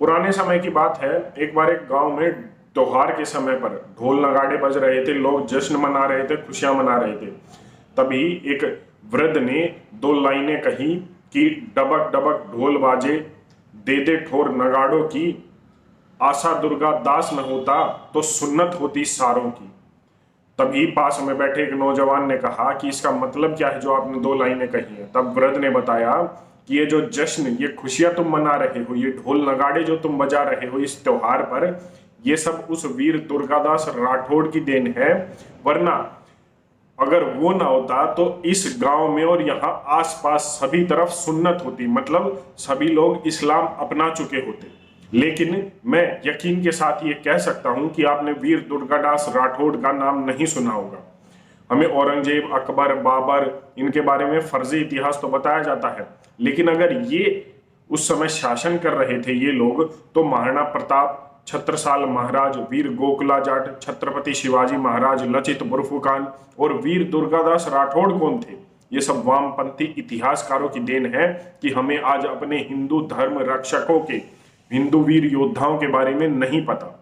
पुराने समय की बात है। एक बार एक गांव में त्योहार के समय पर ढोल नगाड़े बज रहे थे, लोग जश्न मना रहे थे, खुशियां मना रहे थे। तभी एक वृद्ध ने दो लाइनें कही कि डबक डबक ढोल बाजे, दे दे ठोर नगाड़ों की, आशा दुर्गा दास न होता तो सुन्नत होती सारों की। तभी पास में बैठे एक नौजवान ने कहा कि इसका मतलब क्या है जो आपने दो लाइनें कही हैं। तब वृद्ध ने बताया कि ये जो जश्न, ये खुशियां तुम मना रहे हो, ये ढोल नगाड़े जो तुम बजा रहे हो इस त्योहार पर, ये सब उस वीर दुर्गादास राठौड़ की देन है। वरना अगर वो ना होता तो इस गांव में और यहाँ आसपास सभी तरफ सुन्नत होती, मतलब सभी लोग इस्लाम अपना चुके होते। लेकिन मैं यकीन के साथ ये कह सकता हूं कि आपने वीर दुर्गादास राठौड़ का नाम नहीं सुना होगा। हमें औरंगजेब, अकबर, बाबर, इनके बारे में फर्जी इतिहास तो बताया जाता है, लेकिन अगर ये उस समय शासन कर रहे थे ये लोग, तो महाराणा प्रताप, छत्रसाल महाराज, वीर गोकुला जाट, छत्रपति शिवाजी महाराज, लचित बुर्फुकान और वीर दुर्गादास राठौड़ कौन थे? ये सब वामपंथी इतिहासकारों की देन है कि हमें आज अपने हिंदू धर्म रक्षकों के, हिंदू वीर योद्धाओं के बारे में नहीं पता।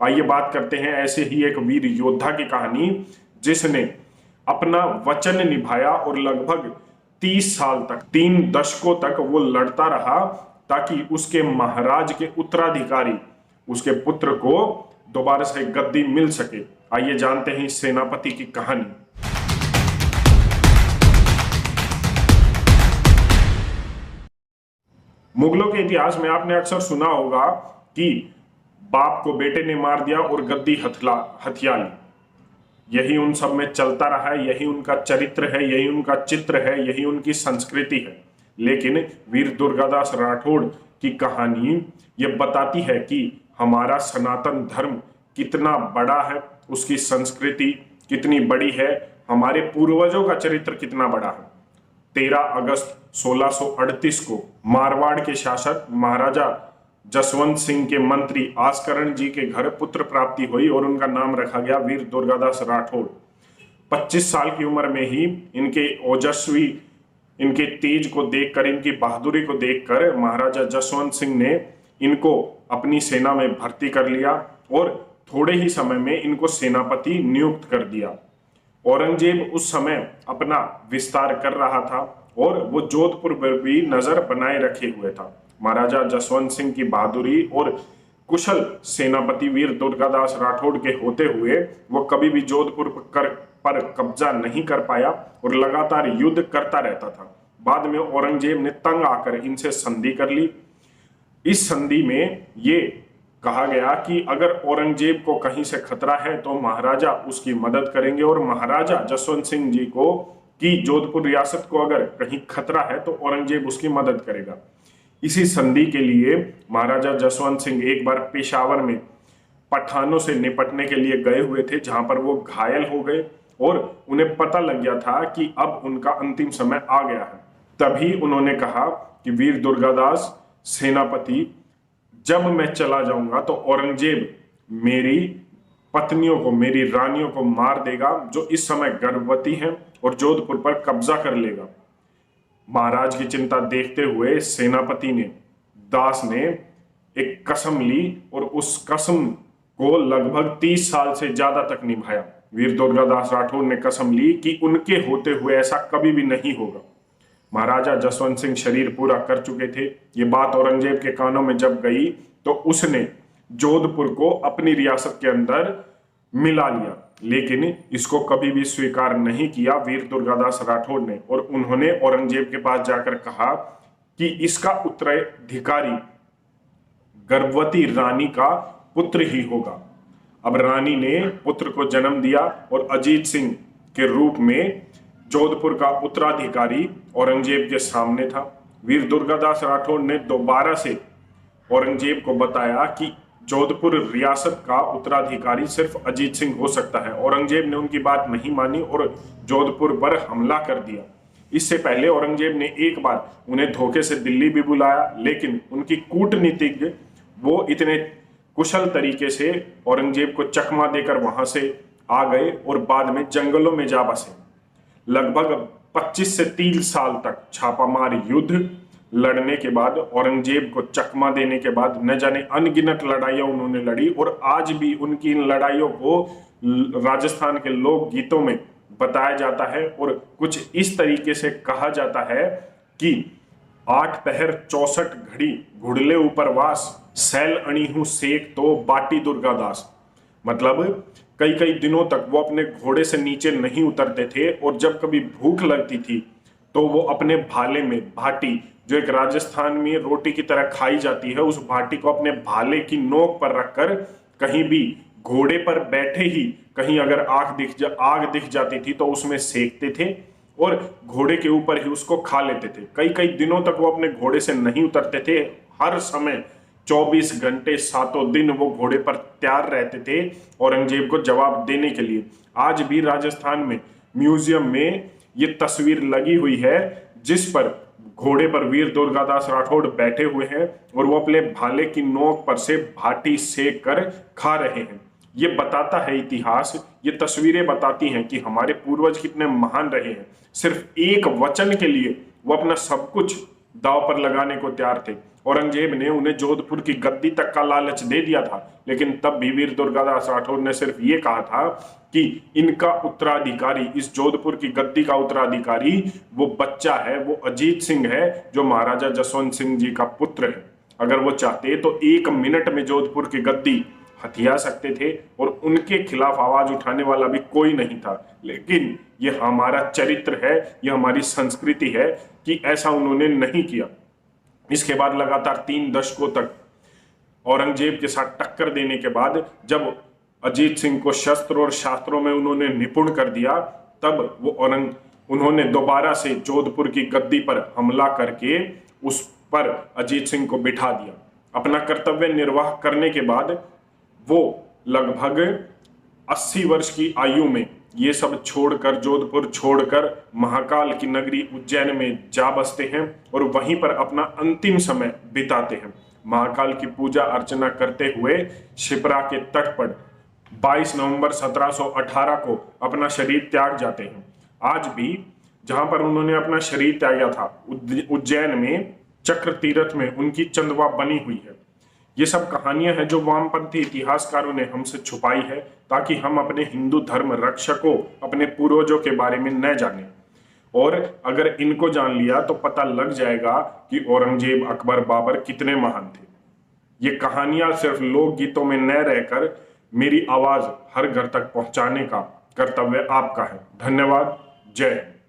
आइए बात करते हैं ऐसे ही एक वीर योद्धा की कहानी, जिसने अपना वचन निभाया और लगभग 30 साल तक, 3 दशकों तक वो लड़ता रहा ताकि उसके महाराज के उत्तराधिकारी, उसके पुत्र को दोबारा से गद्दी मिल सके। आइए जानते हैं इस सेनापति की कहानी। मुगलों के इतिहास में आपने अक्सर सुना होगा कि बाप को बेटे ने मार दिया और गद्दी हथिया ली। यही उन सब में चलता रहा है, यही उनका चरित्र है, यही उनका चित्र है, यही उनकी संस्कृति है। लेकिन वीर दुर्गादास राठौड़ की कहानी ये बताती है कि हमारा सनातन धर्म कितना बड़ा है, उसकी संस्कृति कितनी बड़ी है, हमारे पूर्वजों का चरित्र कितना बड़ा है। 13 अगस्त 1638 को मारवाड़ के शासक महाराजा जसवंत सिंह के मंत्री आस्करण जी के घर पुत्र प्राप्ति हुई और उनका नाम रखा गया वीर दुर्गादास राठौड़। 25 साल की उम्र में ही इनके ओजस्वी, इनके तेज को देखकर, इनकी बहादुरी को देखकर महाराजा जसवंत सिंह ने इनको अपनी सेना में भर्ती कर लिया और थोड़े ही समय में इनको सेनापति नियुक्त कर दिया। औरंगजेब उस समय अपना विस्तार कर रहा था और वो जोधपुर पर भी नजर बनाए रखे हुए था। महाराजा जसवंत सिंह की बहादुरी और कुशल सेनापति वीर दुर्गादास राठौड़ के होते हुए वो कभी भी जोधपुर पर कब्जा नहीं कर पाया और लगातार युद्ध करता रहता था। बाद में औरंगजेब ने तंग आकर इनसे संधि कर ली। इस संधि में ये कहा गया कि अगर औरंगजेब को कहीं से खतरा है तो महाराजा उसकी मदद करेंगे और महाराजा जसवंत सिंह जी को कि जोधपुर रियासत को अगर कहीं खतरा है तो औरंगजेब उसकी मदद करेगा। इसी संधि के लिए महाराजा जसवंत सिंह एक बार पेशावर में पठानों से निपटने के लिए गए हुए थे, जहां पर वो घायल हो गए और उन्हें पता लग गया था कि अब उनका अंतिम समय आ गया है। तभी उन्होंने कहा कि वीर दुर्गादास सेनापति, जब मैं चला जाऊंगा तो औरंगजेब मेरी पत्नियों को, मेरी रानियों को मार देगा जो इस समय गर्भवती हैं और जोधपुर पर कब्जा कर लेगा। महाराज की चिंता देखते हुए सेनापति ने, दास ने एक कसम ली और उस कसम को लगभग 30 साल से ज्यादा तक निभाया। वीर दुर्गादास राठौड़ ने कसम ली कि उनके होते हुए ऐसा कभी भी नहीं होगा। महाराजा जसवंत सिंह शरीर पूरा कर चुके थे। ये बात औरंगजेब के कानों में जब गई तो उसने जोधपुर को अपनी रियासत के अंदर मिला लिया, लेकिन इसको कभी भी स्वीकार नहीं किया वीर दुर्गादास राठौड़ ने। और उन्होंने औरंगजेब के पास जाकर कहा कि इसका उत्तराधिकारी गर्भवती रानी का पुत्र ही होगा। अब रानी ने पुत्र को जन्म दिया और अजीत सिंह के रूप में जोधपुर का उत्तराधिकारी औरंगजेब के सामने था। वीर दुर्गादास राठौड़ ने दोबारा से औरंगजेब को बताया कि जोधपुर रियासत का उत्तराधिकारी सिर्फ अजीत सिंह हो सकता है। औरंगजेब ने उनकी बात नहीं मानी और जोधपुर पर हमला कर दिया। इससे पहले औरंगजेब ने एक बार उन्हें धोखे से दिल्ली भी बुलाया, लेकिन उनकी कूटनीतिज्ञ वो इतने कुशल तरीके से औरंगजेब को चकमा देकर वहां से आ गए और बाद में जंगलों में जा बसे। लगभग 25 से 30 साल तक छापामार युद्ध, लड़ने के बाद, औरंगजेब को चकमा देने के बाद न जाने अनगिनत लड़ाइयां उन्होंने लड़ी, और आज भी उनकी इन लड़ाइयों को राजस्थान के लोक गीतों में बताया जाता है। और कुछ इस तरीके से कहा जाता है कि 8 पहर 64 घड़ी घुड़ले ऊपर वास, सैल अणी हूं सेक तो बाटी दुर्गादास। मतलब कई कई दिनों तक वो अपने घोड़े से नीचे नहीं उतरते थे, और जब कभी भूख लगती थी तो वो अपने भाले में, भाटी जो एक राजस्थान में रोटी की तरह खाई जाती है, उस भाटी को अपने भाले की नोक पर रखकर कहीं भी घोड़े पर बैठे ही कहीं अगर आग दिख जाती थी तो उसमें सेकते थे और घोड़े के ऊपर ही उसको खा लेते थे। कई कई दिनों तक वो अपने घोड़े से नहीं उतरते थे। हर समय 24 घंटे 7 दिन वो घोड़े पर तैयार रहते थे औरंगजेब को जवाब देने के लिए। आज भी राजस्थान में म्यूजियम में ये तस्वीर लगी हुई है जिस पर घोड़े पर वीर दुर्गादास राठौड़ बैठे हुए हैं और वो अपने भाले की नोक पर से भाटी सेक कर खा रहे हैं। ये बताता है इतिहास, ये तस्वीरें बताती हैं कि हमारे पूर्वज कितने महान रहे हैं। सिर्फ एक वचन के लिए वो अपना सब कुछ दांव पर लगाने को तैयार थे। औरंगजेब ने उन्हें जोधपुर की गद्दी तक का लालच दे दिया था, लेकिन तब भी वीर दुर्गादास राठौर ने सिर्फ ये कहा था कि इनका उत्तराधिकारी, इस जोधपुर की गद्दी का उत्तराधिकारी वो बच्चा है, वो अजीत सिंह है जो महाराजा जसवंत सिंह जी का पुत्र है। अगर वो चाहते तो 1 मिनट में जोधपुर की गद्दी हथिया सकते थे और उनके खिलाफ आवाज उठाने वाला भी कोई नहीं था। लेकिन ये हमारा चरित्र है, ये हमारी संस्कृति है कि ऐसा उन्होंने नहीं किया। इसके बाद लगातार 3 दशकों तक औरंगजेब के साथ टक्कर देने के बाद जब अजीत सिंह को शस्त्र और शास्त्रों में उन्होंने निपुण कर दिया, तब उन्होंने दोबारा से जोधपुर की गद्दी पर हमला करके उस पर अजीत सिंह को बिठा दिया। अपना कर्तव्य निर्वाह करने के बाद वो लगभग 80 वर्ष की आयु में ये सब छोड़कर, जोधपुर छोड़कर महाकाल की नगरी उज्जैन में जा बसते हैं और वहीं पर अपना अंतिम समय बिताते हैं। महाकाल की पूजा अर्चना करते हुए शिप्रा के तट पर 22 नवंबर 1718 को अपना शरीर त्याग जाते हैं। आज भी जहां पर उन्होंने अपना शरीर त्यागा था, उज्जैन में चक्र तीर्थ में उनकी चंदवा बनी हुई है। ये सब कहानियां हैं जो वामपंथी इतिहासकारों ने हमसे छुपाई है, ताकि हम अपने हिंदू धर्म रक्षकों, अपने पूर्वजों के बारे में न जानें। और अगर इनको जान लिया तो पता लग जाएगा कि औरंगजेब, अकबर, बाबर कितने महान थे। ये कहानियां सिर्फ लोकगीतों में न रहकर मेरी आवाज हर घर तक पहुंचाने का कर्तव्य आपका है। धन्यवाद। जय हिंद।